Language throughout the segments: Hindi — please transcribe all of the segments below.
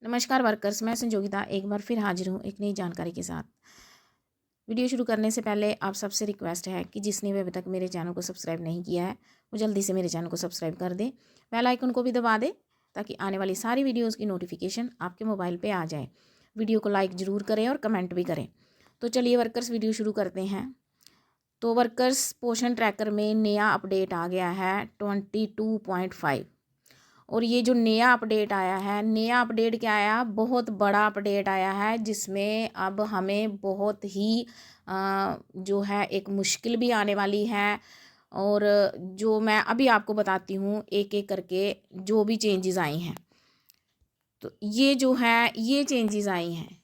नमस्कार वर्कर्स, मैं संजोगिता एक बार फिर हाजिर हूँ एक नई जानकारी के साथ। वीडियो शुरू करने से पहले आप सबसे रिक्वेस्ट है कि जिसने भी अभी तक मेरे चैनल को सब्सक्राइब नहीं किया है वो जल्दी से मेरे चैनल को सब्सक्राइब कर दे, बेल आइकन को भी दबा दे ताकि आने वाली सारी वीडियोज़ की नोटिफिकेशन आपके मोबाइल पर आ जाए। वीडियो को लाइक ज़रूर करें और कमेंट भी करें। तो चलिए वर्कर्स, वीडियो शुरू करते हैं। तो वर्कर्स, पोषण ट्रैकर में नया अपडेट आ गया है 22.5। और ये जो नया अपडेट आया है, नया अपडेट क्या आया, बहुत बड़ा अपडेट आया है जिसमें अब हमें बहुत ही जो है एक मुश्किल भी आने वाली है। और जो मैं अभी आपको बताती हूँ एक एक करके जो भी चेंजेस आई हैं। तो ये जो है ये चेंजेस आई हैं,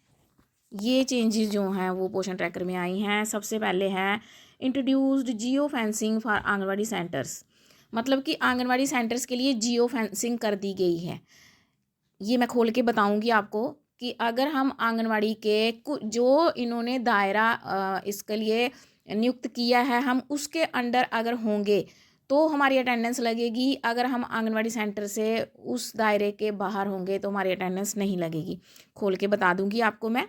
ये चेंजेस जो हैं वो पोषण ट्रैकर में आई हैं। सबसे पहले है introduced geo fencing for anganwadi centres. मतलब कि आंगनवाड़ी सेंटर्स के लिए जियो फेंसिंग कर दी गई है। ये मैं खोल के बताऊंगी आपको कि अगर हम आंगनवाड़ी के जो इन्होंने दायरा इसके लिए नियुक्त किया है, हम उसके अंडर अगर होंगे तो हमारी अटेंडेंस लगेगी। अगर हम आंगनवाड़ी सेंटर से उस दायरे के बाहर होंगे तो हमारी अटेंडेंस नहीं लगेगी। खोल के बता दूंगी आपको मैं।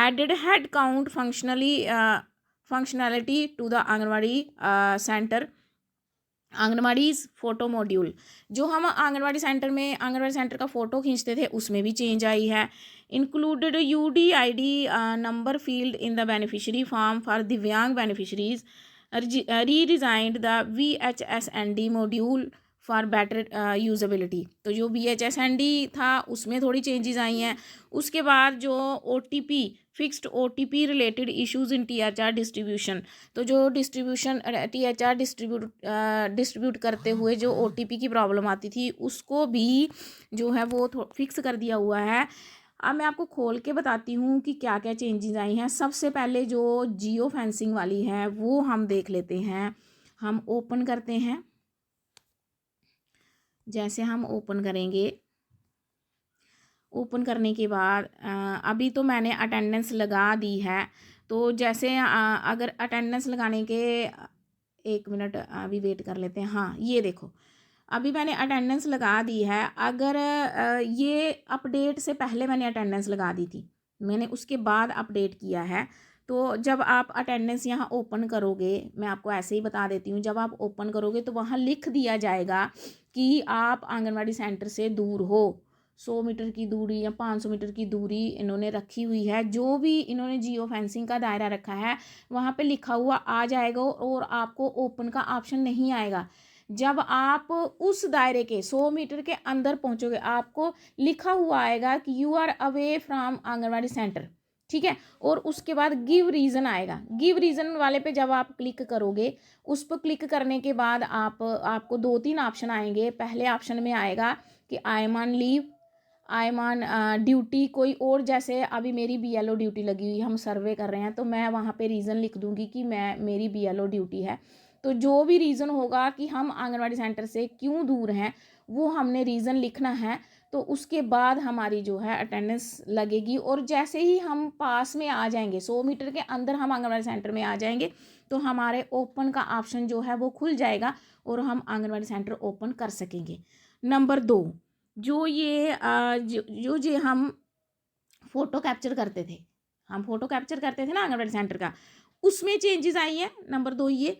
Added head count functionality to the anganwadi centre anganwadi photo module. जो हम आंगनवाड़ी सेंटर का फ़ोटो खींचते थे उसमें भी चेंज आई है। Included UDID number field in the beneficiary form for दिव्यांग beneficiaries. Redesigned the VHSND module for better usability. तो जो VHSND था उसमें थोड़ी चेंजेस आई हैं। उसके बाद जो OTP fixed OTP related issues इन THR डिस्ट्रीब्यूशन। तो जो डिस्ट्रीब्यूशन THR डिस्ट्रीब्यूट करते हुए जो OTP की प्रॉब्लम आती थी उसको भी जो है वो फिक्स कर दिया हुआ है। अब मैं आपको खोल के बताती हूँ कि क्या क्या चेंजेस आई हैं। सबसे पहले जो जियो फेंसिंग वाली है वो हम देख लेते हैं। हम ओपन करते हैं। जैसे हम ओपन करेंगे, ओपन करने के बाद अभी तो मैंने अटेंडेंस लगा दी है। तो जैसे अगर अटेंडेंस लगाने के 1 मिनट अभी वेट कर लेते हैं। हाँ, ये देखो अभी मैंने अटेंडेंस लगा दी है। अगर ये अपडेट से पहले मैंने अटेंडेंस लगा दी थी, मैंने उसके बाद अपडेट किया है। तो जब आप अटेंडेंस यहाँ ओपन करोगे, मैं आपको ऐसे ही बता देती हूँ, जब आप ओपन करोगे तो वहाँ लिख दिया जाएगा कि आप आंगनवाड़ी सेंटर से दूर हो। 100 मीटर की दूरी या 500 मीटर की दूरी इन्होंने रखी हुई है। जो भी इन्होंने जियो फेंसिंग का दायरा रखा है वहाँ पे लिखा हुआ आ जाएगा और आपको ओपन का ऑप्शन नहीं आएगा। जब आप उस दायरे के 100 मीटर के अंदर पहुँचोगे आपको लिखा हुआ आएगा कि you are away from anganwadi centre, ठीक है। और उसके बाद गिव रीज़न आएगा। गिव रीज़न वाले पे जब आप क्लिक करोगे, उस पर क्लिक करने के बाद आपको 2-3 ऑप्शन आएंगे। पहले ऑप्शन में आएगा कि I am on leave, I am on duty कोई और। जैसे अभी मेरी BLO ड्यूटी लगी हुई, हम सर्वे कर रहे हैं, तो मैं वहाँ पे रीज़न लिख दूँगी कि मेरी BLO ड्यूटी है। तो जो भी रीज़न होगा कि हम आंगनवाड़ी सेंटर से क्यों दूर हैं वो हमने रीज़न लिखना है। तो उसके बाद हमारी जो है अटेंडेंस लगेगी। और जैसे ही हम पास में आ जाएंगे, 100 मीटर के अंदर हम आंगनवाड़ी सेंटर में आ जाएंगे, तो हमारे ओपन का ऑप्शन जो है वो खुल जाएगा और हम आंगनवाड़ी सेंटर ओपन कर सकेंगे। नंबर 2, जो ये जो हम फ़ोटो कैप्चर करते थे, हम फ़ोटो कैप्चर करते थे ना आंगनवाड़ी सेंटर का, उसमें चेंजेस आई हैं। नंबर 2 ये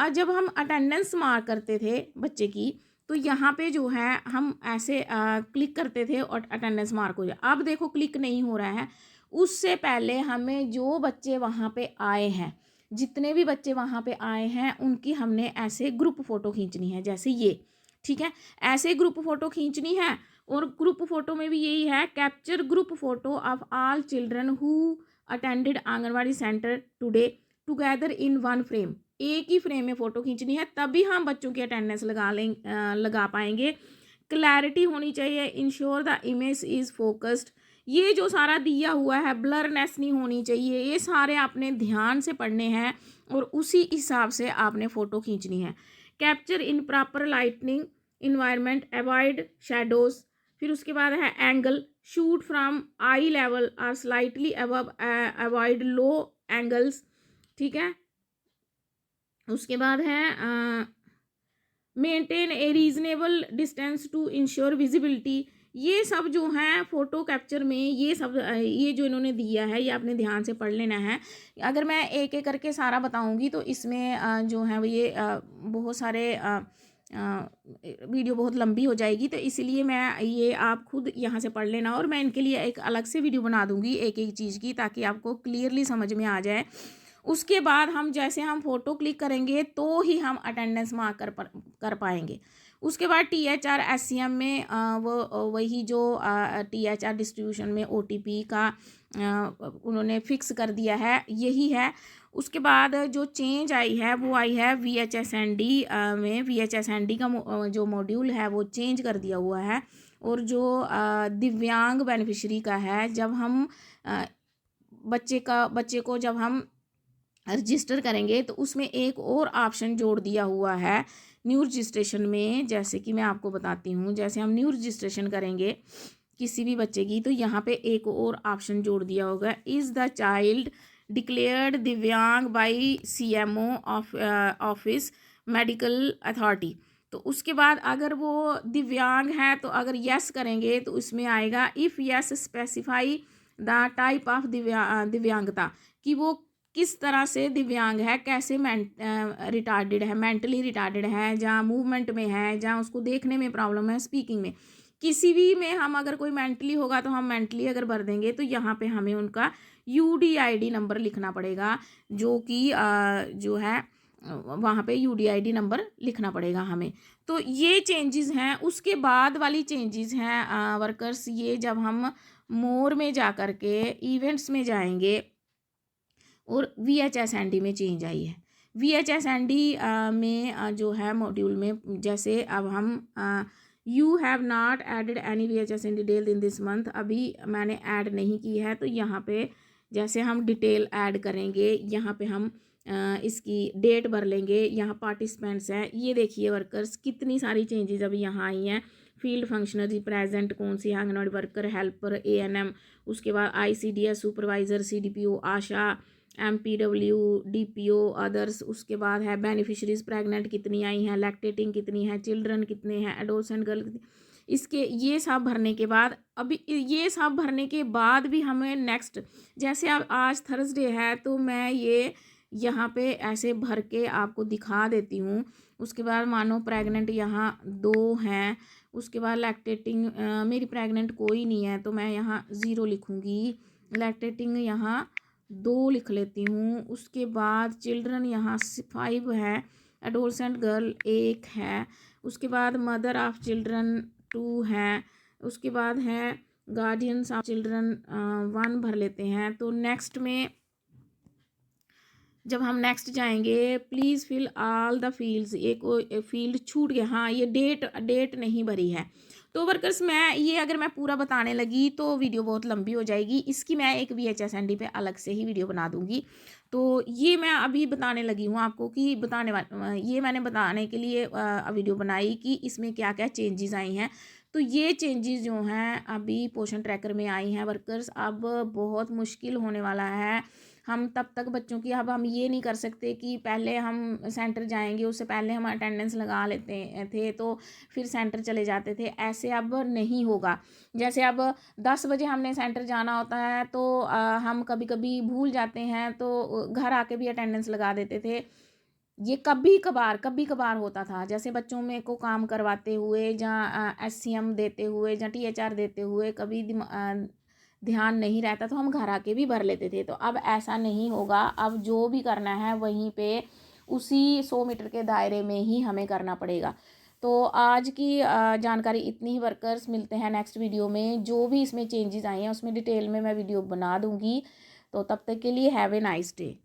जब हम अटेंडेंस मार्क करते थे बच्चे की, तो यहाँ पे जो है हम ऐसे क्लिक करते थे और अटेंडेंस मार्क हो जाए। अब देखो क्लिक नहीं हो रहा है। उससे पहले हमें जो बच्चे वहाँ पे आए हैं, जितने भी बच्चे वहाँ पे आए हैं उनकी हमने ऐसे ग्रुप फ़ोटो खींचनी है, जैसे ये, ठीक है। ऐसे ग्रुप फ़ोटो खींचनी है। और ग्रुप फ़ोटो में भी यही है, capture group photo of all children who attended anganwadi centre today together in one frame. एक ही फ्रेम में फ़ोटो खींचनी है, तभी हम बच्चों की अटेंडेंस लगा पाएंगे। क्लैरिटी होनी चाहिए, ensure the image is focused. ये जो सारा दिया हुआ है, ब्लरनेस नहीं होनी चाहिए, ये सारे आपने ध्यान से पढ़ने हैं और उसी हिसाब से आपने फ़ोटो खींचनी है। Capture in proper lightning environment, avoid shadows. फिर उसके बाद है angle, shoot from eye level और slightly above, avoid low angles, ठीक है। उसके बाद है maintain a reasonable distance to ensure visibility. ये सब जो हैं फ़ोटो कैप्चर में ये सब ये जो इन्होंने दिया है ये आपने ध्यान से पढ़ लेना है। अगर मैं एक एक करके सारा बताऊंगी तो इसमें जो है वो ये बहुत सारे वीडियो बहुत लंबी हो जाएगी, तो इसलिए मैं ये आप खुद यहाँ से पढ़ लेना और मैं इनके लिए एक अलग से वीडियो बना दूंगी एक एक चीज़ की, ताकि आपको क्लियरली समझ में आ जाए। उसके बाद हम जैसे हम फ़ोटो क्लिक करेंगे तो ही हम अटेंडेंस मार्क कर पाएंगे। उसके बाद THR SCM में वो वही जो THR डिस्ट्रीब्यूशन में OTP का उन्होंने फिक्स कर दिया है, यही है। उसके बाद जो चेंज आई है वो आई है VHSND में। VHSND का जो मॉड्यूल है वो चेंज कर दिया हुआ है। और जो दिव्यांग बेनिफिशरी का है, जब हम बच्चे को जब हम रजिस्टर करेंगे तो उसमें एक और ऑप्शन जोड़ दिया हुआ है न्यू रजिस्ट्रेशन में। जैसे कि मैं आपको बताती हूँ, जैसे हम न्यू रजिस्ट्रेशन करेंगे किसी भी बच्चे की, तो यहाँ पे एक और ऑप्शन जोड़ दिया होगा, इज़ द चाइल्ड डिक्लेयर्ड दिव्यांग by CMO office medical authority. तो उसके बाद अगर वो दिव्यांग है तो अगर यस करेंगे तो इसमें आएगा if yes specify the type of दिव्यांगता, कि वो किस तरह से दिव्यांग है, कैसे रिटार्डेड है, मेंटली रिटार्डेड है, जहाँ मूवमेंट में है, जहाँ उसको देखने में प्रॉब्लम है, स्पीकिंग में, किसी भी में हम अगर कोई मेंटली होगा तो हम मेंटली अगर भर देंगे तो यहाँ पे हमें उनका UDID नंबर लिखना पड़ेगा, जो कि जो है वहाँ पे UDID नंबर लिखना पड़ेगा हमें। तो ये चेंजेस हैं। उसके बाद वाली चेंजेस हैं वर्कर्स, ये जब हम मोर में जा कर के इवेंट्स में जाएंगे और VHSND में चेंज आई है। VHSND में जो है मॉड्यूल में, जैसे अब हम you have not added any VHSND detail in this month, अभी मैंने ऐड नहीं की है, तो यहाँ पे जैसे हम डिटेल ऐड करेंगे, यहाँ पे हम इसकी डेट भर लेंगे, यहाँ पार्टिसिपेंट्स हैं, ये देखिए वर्कर्स कितनी सारी चेंजेस अभी यहाँ आई हैं। फील्ड फंक्शनरी प्रेजेंट कौन सी है, आंगनवाड़ी वर्कर, हेल्पर, ANM, उसके बाद ICDS सुपरवाइज़र, CDPO, आशा, MPW, DPO, अदर्स। उसके बाद है बेनिफिशरीज प्रेग्नेंट कितनी आई हैं, लैक्टेटिंग कितनी है, चिल्ड्रन कितने हैं, एडोलसेंट गर्ल, इसके ये सब भरने के बाद, अभी ये सब भरने के बाद भी हमें नेक्स्ट, जैसे अब आज थर्सडे है तो मैं ये यहाँ पे ऐसे भर के आपको दिखा देती हूँ। उसके बाद मानो प्रेग्नेंट यहाँ 2 हैं, उसके बाद लैक्टेटिंग मेरी प्रेग्नेंट कोई नहीं है तो मैं यहाँ 0 लिखूँगी, लैक्टेटिंग यहाँ 2 लिख लेती हूँ। उसके बाद चिल्ड्रन यहाँ 5 है, एडोलसेंट गर्ल 1 है, उसके बाद मदर ऑफ चिल्ड्रन 2 है, उसके बाद है गार्डियंस ऑफ चिल्ड्रन 1 भर लेते हैं। तो नेक्स्ट में जब हम नेक्स्ट जाएंगे, please fill all the fields, एक फील्ड छूट गया, हाँ ये डेट नहीं भरी है। तो वर्कर्स मैं ये अगर मैं पूरा बताने लगी तो वीडियो बहुत लंबी हो जाएगी, इसकी मैं एक VHSND पे अलग से ही वीडियो बना दूंगी। तो ये मैं अभी बताने लगी हूँ आपको कि ये मैंने बताने के लिए वीडियो बनाई कि इसमें क्या क्या चेंजेस आई हैं। तो ये चेंजेस जो हैं अभी पोषण ट्रैकर में आई हैं वर्कर्स, अब बहुत मुश्किल होने वाला है। हम तब तक बच्चों की, अब हम ये नहीं कर सकते कि पहले हम सेंटर जाएंगे उससे पहले हम अटेंडेंस लगा लेते थे तो फिर सेंटर चले जाते थे, ऐसे अब नहीं होगा। जैसे अब 10 बजे हमने सेंटर जाना होता है तो हम कभी कभी भूल जाते हैं तो घर आके भी अटेंडेंस लगा देते थे। ये कभी कभार होता था, जैसे बच्चों में को काम करवाते हुए, जहाँ SCM देते हुए, जहाँ THR देते हुए कभी ध्यान नहीं रहता तो हम घर आके भी भर लेते थे। तो अब ऐसा नहीं होगा, अब जो भी करना है वहीं पे उसी 100 मीटर के दायरे में ही हमें करना पड़ेगा। तो आज की जानकारी इतनी ही वर्कर्स, मिलते हैं नेक्स्ट वीडियो में। जो भी इसमें चेंजेस आए हैं उसमें डिटेल में मैं वीडियो बना दूंगी। तो तब तक के लिए हैव ए नाइस डे।